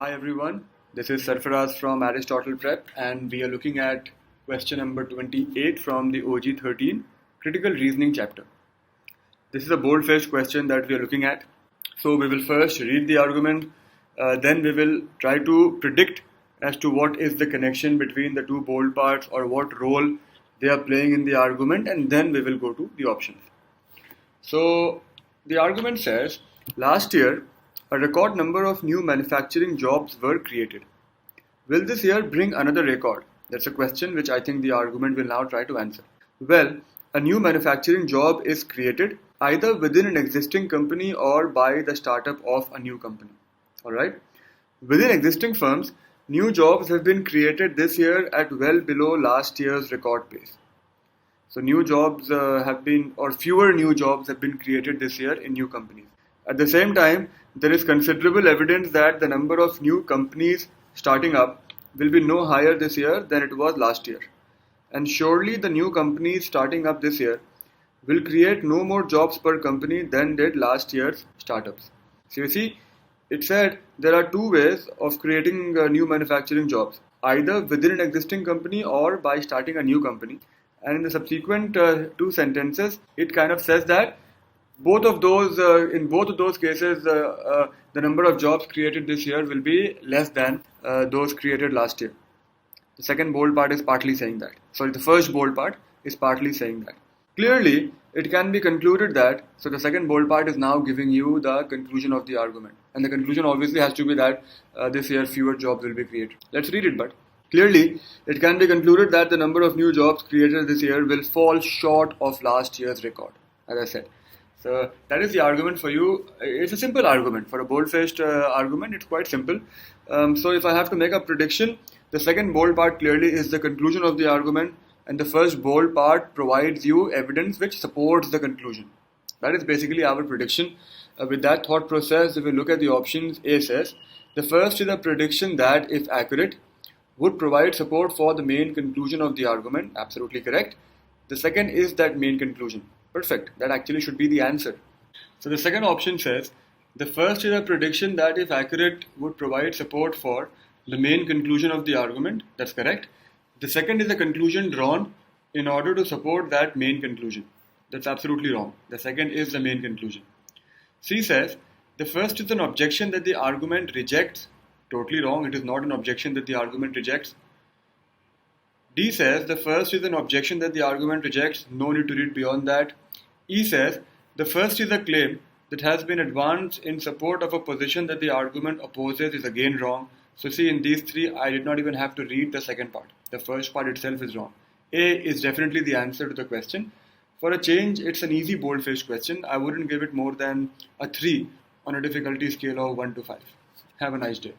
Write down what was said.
Hi everyone, this is Sarfaraz from Aristotle Prep and we are looking at question number 28 from the OG 13 critical reasoning chapter. This is a bold-faced question that we are looking at. So we will first read the argument, then we will try to predict as to what is the connection between the two bold parts or what role they are playing in the argument, and then we will go to the options. So the argument says, last year, a record number of new manufacturing jobs were created. Will this year bring another record? That's a question which I think the argument will now try to answer. Well, a new manufacturing job is created either within an existing company or by the startup of a new company. Alright? Within existing firms, new jobs have been created this year at well below last year's record pace. So new jobs fewer new jobs have been created this year in new companies. At the same time, there is considerable evidence that the number of new companies starting up will be no higher this year than it was last year. And surely the new companies starting up this year will create no more jobs per company than did last year's startups. So you see, it said there are two ways of creating new manufacturing jobs, either within an existing company or by starting a new company. And in the subsequent two sentences, it kind of says that in both of those cases, the number of jobs created this year will be less than those created last year. The second bold part is partly saying that. Sorry, the first bold part is partly saying that. Clearly, it can be concluded that, so the second bold part is now giving you the conclusion of the argument. And the conclusion obviously has to be that this year fewer jobs will be created. Let's read it, but clearly, it can be concluded that the number of new jobs created this year will fall short of last year's record, as I said. So that is the argument for you. It's a simple argument. For a bold-faced argument, it's quite simple. So if I have to make a prediction, the second bold part clearly is the conclusion of the argument, and the first bold part provides you evidence which supports the conclusion. That is basically our prediction. With that thought process, if we look at the options, A says, the first is a prediction that, if accurate, would provide support for the main conclusion of the argument. Absolutely correct. The second is that main conclusion. Perfect. That actually should be the answer. So the second option says, the first is a prediction that, if accurate, would provide support for the main conclusion of the argument. That's correct. The second is a conclusion drawn in order to support that main conclusion. That's absolutely wrong. The second is the main conclusion. C says, the first is an objection that the argument rejects. Totally wrong. It is not an objection that the argument rejects. D says, the first is an objection that the argument rejects. No need to read beyond that. E says, the first is a claim that has been advanced in support of a position that the argument opposes is again wrong. So see, in these three, I did not even have to read the second part. The first part itself is wrong. A is definitely the answer to the question. For a change, it's an easy bold-faced question. I wouldn't give it more than a 3 on a difficulty scale of 1 to 5. Have a nice day.